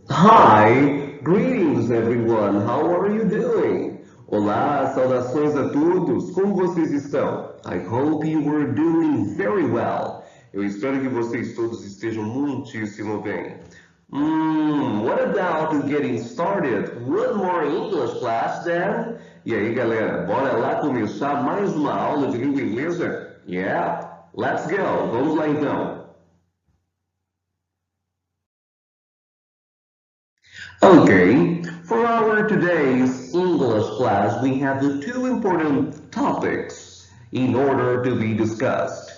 Hi, greetings everyone. How are you doing? Olá, saudações a todos. Como vocês estão? I hope you are doing very well. Eu espero que vocês todos estejam muitíssimo bem. What about getting started? One more English class then? E aí, galera, bora lá começar mais uma aula de língua inglesa? Yeah, let's go. Vamos lá então. Okay, for our today's English class, we have the two important topics in order to be discussed.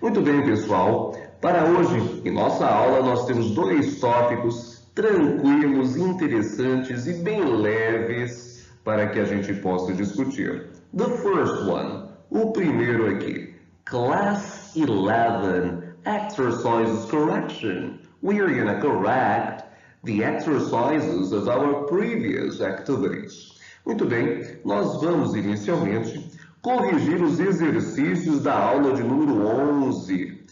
Muito bem, pessoal. Para hoje, em nossa aula, nós temos dois tópicos tranquilos, interessantes e bem leves para que a gente possa discutir. The first one, o primeiro aqui, Class 11, Exercises Correction. We are going to correct the exercises of our previous activities. Muito bem, nós vamos inicialmente corrigir os exercícios da aula de número 11,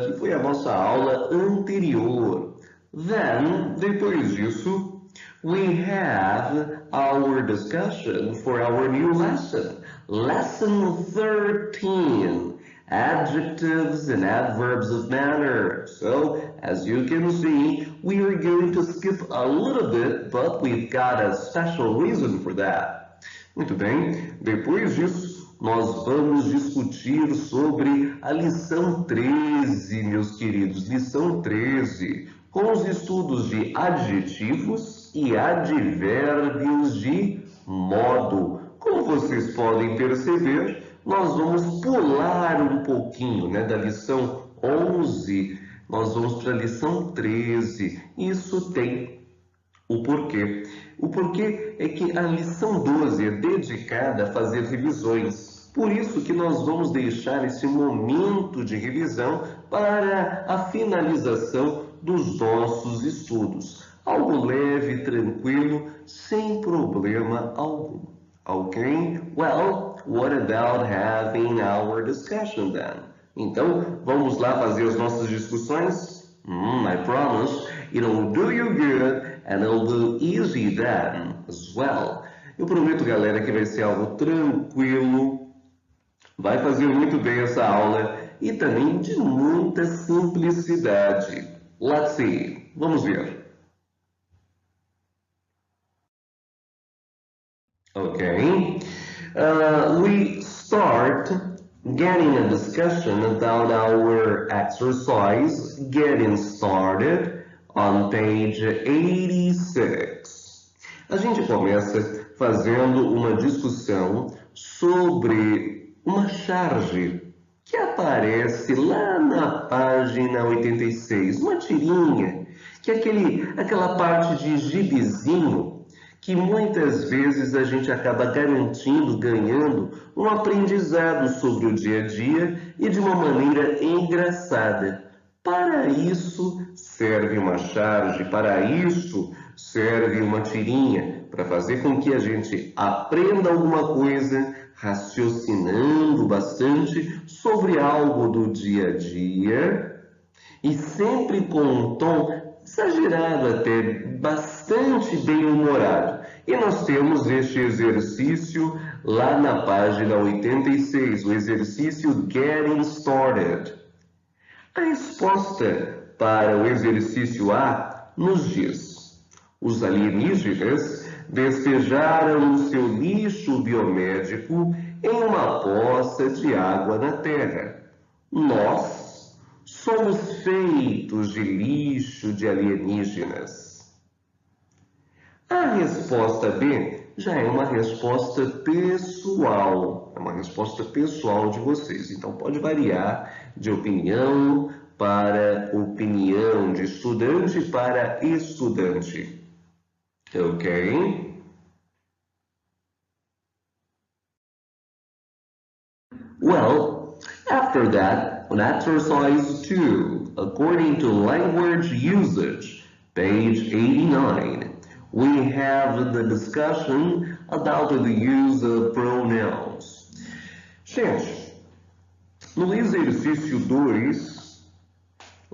que foi a nossa aula anterior. Then, depois disso, we have our discussion for our new lesson, lesson 13. Adjectives and adverbs of manner. So, as you can see, we are going to skip a little bit, but we've got a special reason for that. Muito bem, depois disso, nós vamos discutir sobre a lição 13, meus queridos, lição 13, com os estudos de adjetivos e advérbios de modo. Como vocês podem perceber, nós vamos pular um pouquinho, né, da lição 11, nós vamos para a lição 13. Isso tem o porquê. O porquê é que a lição 12 é dedicada a fazer revisões. Por isso que nós vamos deixar esse momento de revisão para a finalização dos nossos estudos. Algo leve, tranquilo, sem problema algum. Okay? Well, what about having our discussion then? Então, vamos lá fazer as nossas discussões? I promise it'll do you good and it'll do easy then as well. Eu prometo, galera, que vai ser algo tranquilo, vai fazer muito bem essa aula e também de muita simplicidade. Let's see. Vamos ver. Okay. We start getting a discussion about our exercise, getting started on page 86. A gente começa fazendo uma discussão sobre uma charge que aparece lá na página 86, uma tirinha, que é aquela parte de gibizinho que muitas vezes a gente acaba garantindo, ganhando um aprendizado sobre o dia a dia e de uma maneira engraçada. Para isso serve uma charge, para isso serve uma tirinha, para fazer com que a gente aprenda alguma coisa, raciocinando bastante sobre algo do dia a dia e sempre com um tom exagerado até, bastante bem-humorado. E nós temos este exercício lá na página 86, o exercício Getting Started. A resposta para o exercício A nos diz: os alienígenas despejaram o seu lixo biomédico em uma poça de água na Terra. Nós somos feitos de lixo de alienígenas. A resposta B já é uma resposta pessoal, é uma resposta pessoal de vocês. Então pode variar de opinião para opinião, de estudante para estudante. Ok? Well, after that, on exercise 2, according to language usage, page 89, we have the discussion about the use of pronouns. Gente, no exercício 2,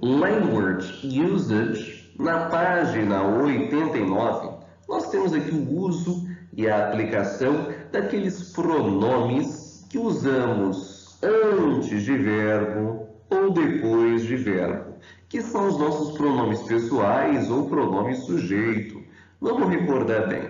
language usage, Na página 89, nós temos aqui o uso e a aplicação daqueles pronomes que usamos antes de verbo ou depois de verbo, que são os nossos pronomes pessoais ou pronomes sujeito. Vamos recordar bem.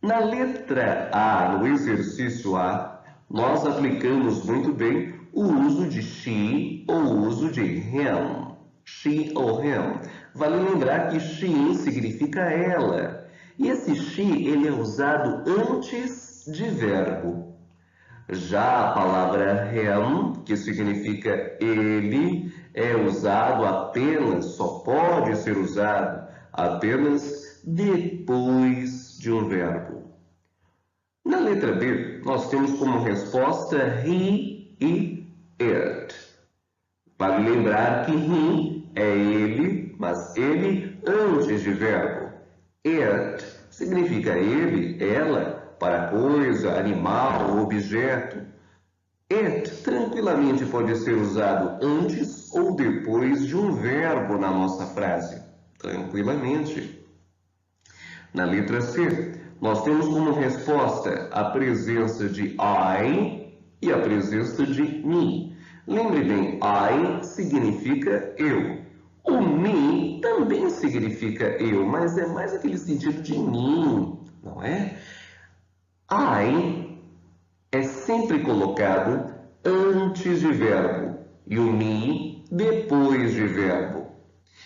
Na letra A, no exercício A, nós aplicamos muito bem o uso de she ou o uso de him. She ou him. Vale lembrar que she significa ela. E esse she ele é usado antes de verbo. Já a palavra him, que significa ele, é usado apenas, só pode ser usado apenas depois de um verbo. Na letra B, nós temos como resposta he e it. Vale lembrar que he é ele, mas ele antes de verbo. It significa ele, ela, para coisa, animal ou objeto. It tranquilamente pode ser usado antes ou depois de um verbo na nossa frase. Tranquilamente. Na letra C, nós temos como resposta a presença de I e a presença de me. Lembre bem, I significa eu. O me também significa eu, mas é mais aquele sentido de mim, não é? I é sempre colocado antes de verbo e o me depois de verbo.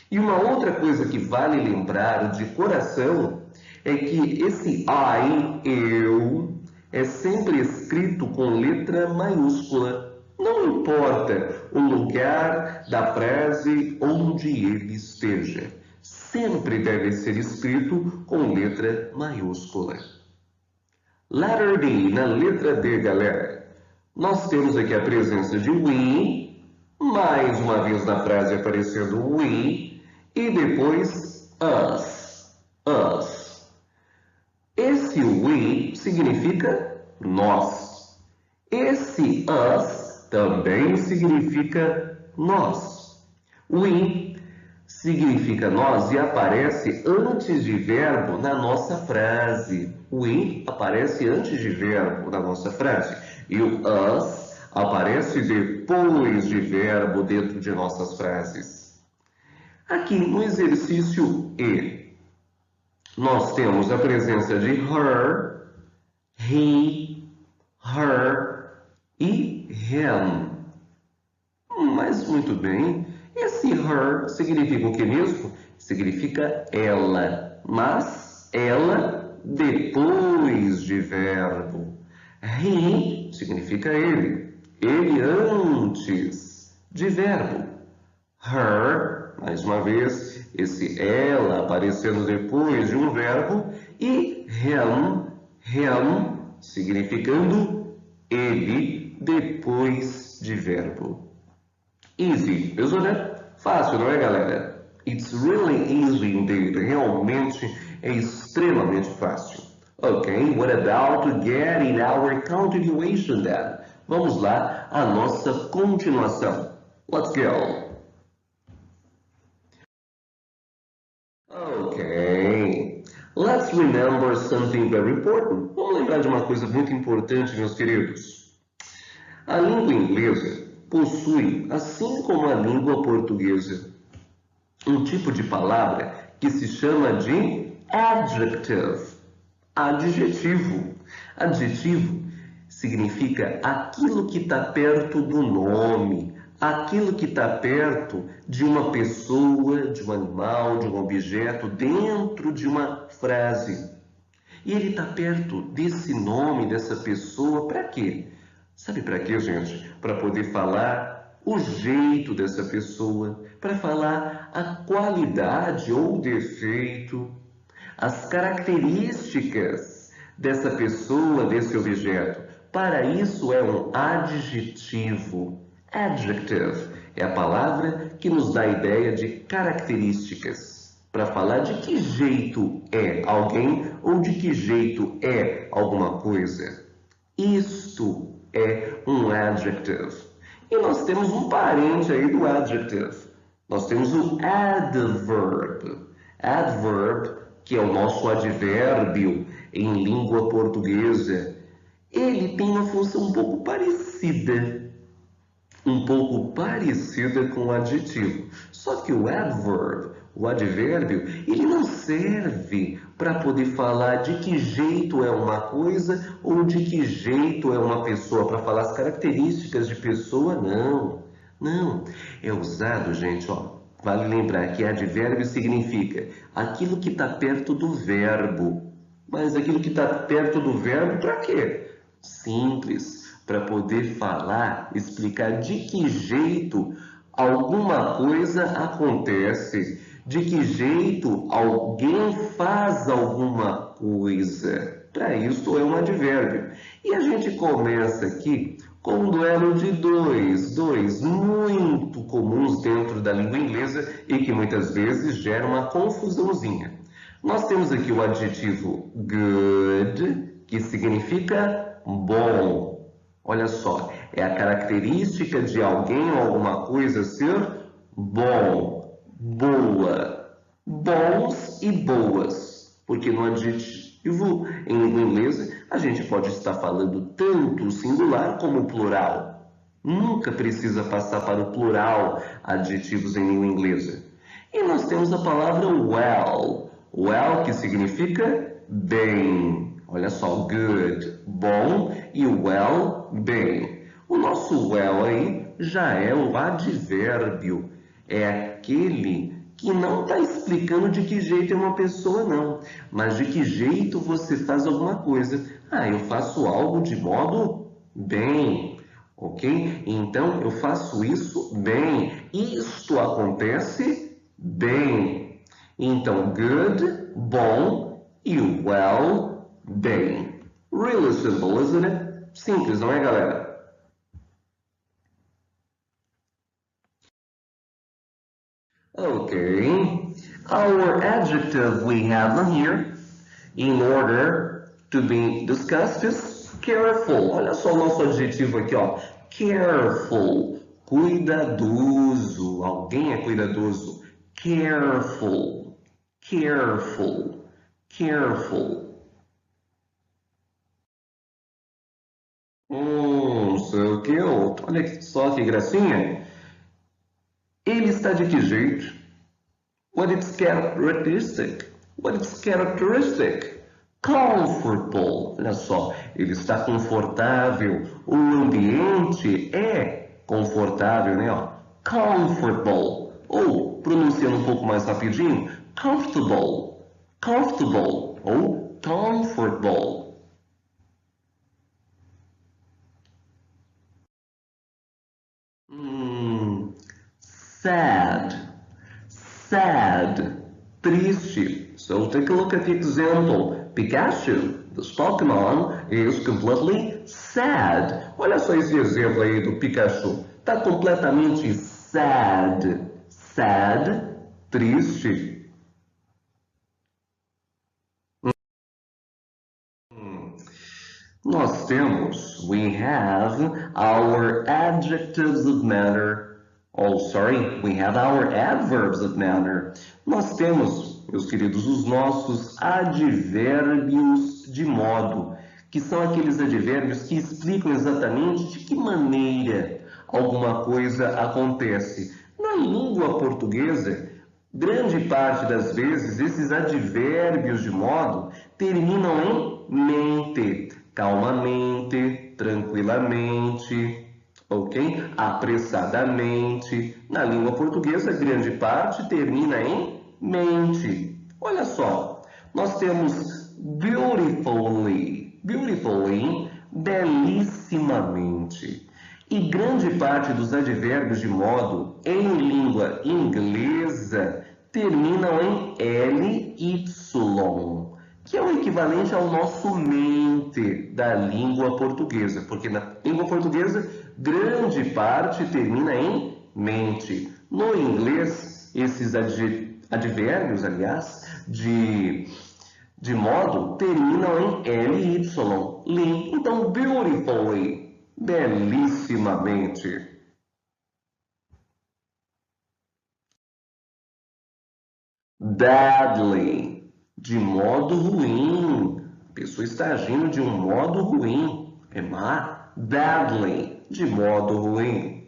E uma outra coisa que vale lembrar de coração é que esse I, eu, é sempre escrito com letra maiúscula. Não importa o lugar da frase onde ele esteja. Sempre deve ser escrito com letra maiúscula. Letter D, na letra D, galera. Nós temos aqui a presença de we, mais uma vez na frase aparecendo we, e depois us, us. Esse we significa nós. Esse us também significa nós. We significa nós e aparece antes de verbo na nossa frase. We aparece antes de verbo na nossa frase. E o us aparece depois de verbo dentro de nossas frases. Aqui no exercício E, nós temos a presença de her, he, her e him. Mas muito bem, esse her significa o que mesmo? Significa ela, mas ela depois de verbo. He significa ele antes de verbo. Her, mais uma vez, esse ela aparecendo depois de um verbo, e him significando ele depois de verbo. Easy, pessoal, né? Fácil, não é, galera? It's really easy indeed. Realmente é extremamente fácil. Ok, what about getting our continuation then? Vamos lá, a nossa continuação. Let's go. Ok, let's remember something very important. Vamos lembrar de uma coisa muito importante, meus queridos. A língua inglesa possui, assim como a língua portuguesa, um tipo de palavra que se chama de adjective. Adjetivo. Adjetivo significa aquilo que está perto do nome, aquilo que está perto de uma pessoa, de um animal, de um objeto, dentro de uma frase. E ele está perto desse nome, dessa pessoa, para quê? Sabe para quê, gente? Para poder falar o jeito dessa pessoa, para falar a qualidade ou defeito, as características dessa pessoa, desse objeto. Para isso é um adjetivo. Adjective é a palavra que nos dá a ideia de características, para falar de que jeito é alguém ou de que jeito é alguma coisa. Isto é um adjective. E nós temos um parente aí do adjective. Nós temos o adverb. Adverb, que é o nosso advérbio em língua portuguesa, ele tem uma função um pouco parecida com o adjetivo. Só que o adverb, o advérbio, ele não serve para poder falar de que jeito é uma coisa ou de que jeito é uma pessoa, para falar as características de pessoa, não. Não, é usado, gente, ó. Vale lembrar que advérbio significa aquilo que está perto do verbo. Mas aquilo que está perto do verbo, para quê? Simples, para poder falar, explicar de que jeito alguma coisa acontece, de que jeito alguém faz alguma coisa. Para isso é um advérbio. E a gente começa aqui com um duelo de dois muito comuns dentro da língua inglesa e que muitas vezes gera uma confusãozinha. Nós temos aqui o adjetivo good, que significa bom. Olha só, é a característica de alguém ou alguma coisa ser bom, boa, bons e boas. Porque no adjetivo em língua inglesa a gente pode estar falando tanto o singular como o plural. Nunca precisa passar para o plural adjetivos em língua inglesa. E nós temos a palavra well. Well, que significa bem. Olha só, good, bom, e well, bem. O nosso well aí já é o advérbio. É aquele que não está explicando de que jeito é uma pessoa, não. Mas de que jeito você faz alguma coisa. Ah, eu faço algo de modo bem. Ok? Então, eu faço isso bem. Isto acontece bem. Então, good, bom, e well, bem. Really simple, isn't it? Simples, não é, galera? Okay. Our adjective we have here in order to be discussed is careful. Olha só o nosso adjetivo aqui, ó. Careful. Cuidadoso. Alguém é cuidadoso. Careful. Careful. Careful. So cute. Olha só que gracinha. Ele está de que jeito? What is characteristic? What is characteristic? Comfortable. Olha só, ele está confortável. O ambiente é confortável, né? Ó, comfortable. Ou, pronunciando um pouco mais rapidinho, comfortable. Comfortable. Ou comfortable. Sad. Sad. Triste. So take a look at the example. Pikachu, this Pokemon, is completely sad. Olha só esse exemplo aí do Pikachu. Está completamente sad. Sad. Triste. Nós temos, we have our adjectives of manner. Oh, sorry, we have our adverbs of manner. Nós temos, meus queridos, os nossos advérbios de modo, que são aqueles advérbios que explicam exatamente de que maneira alguma coisa acontece. Na língua portuguesa, grande parte das vezes, esses advérbios de modo terminam em mente, calmamente, tranquilamente, ok? Apressadamente. Na língua portuguesa, grande parte termina em mente. Olha só, nós temos beautifully, beautifully, belíssimamente. E grande parte dos advérbios de modo em língua inglesa terminam em ly, que é o equivalente ao nosso mente da língua portuguesa, porque na língua portuguesa grande parte termina em mente. No inglês, esses advérbios, aliás, de modo terminam em ly. Então, beautifully, belíssimamente. Badly, de modo ruim. A pessoa está agindo de um modo ruim. É má. Badly, de modo ruim.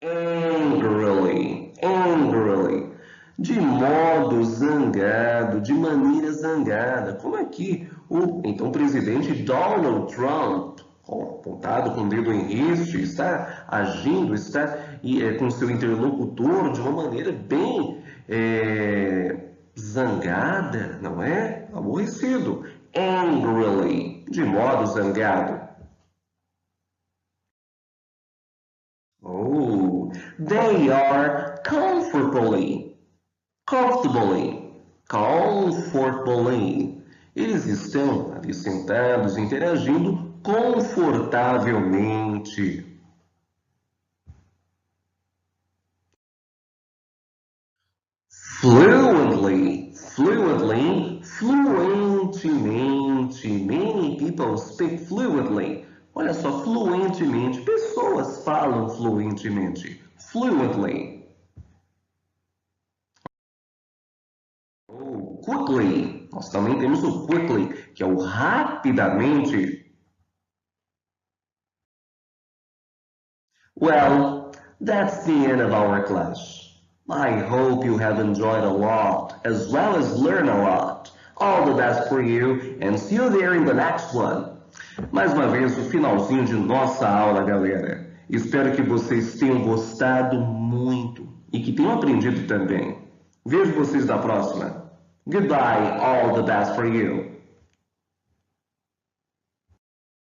Angrily, angrily, de modo zangado, de maneira zangada. Como aqui, então o presidente Donald Trump, apontado com o dedo em riste, está agindo, está com seu interlocutor de uma maneira bem zangada, não é? Aborrecido. Angrily, de modo zangado. Oh, they are comfortably. Eles estão ali sentados, interagindo confortavelmente. Fluentemente. Many people speak fluently. Olha só, fluentemente. Pessoas falam fluentemente. Fluently. Oh, quickly. Nós também temos o quickly, que é o rapidamente. Well, that's the end of our class. I hope you have enjoyed a lot, as well as learned a lot. All the best for you, and see you there in the next one. Mais uma vez, o finalzinho de nossa aula, galera. Espero que vocês tenham gostado muito e que tenham aprendido também. Vejo vocês na próxima. Goodbye, all the best for you.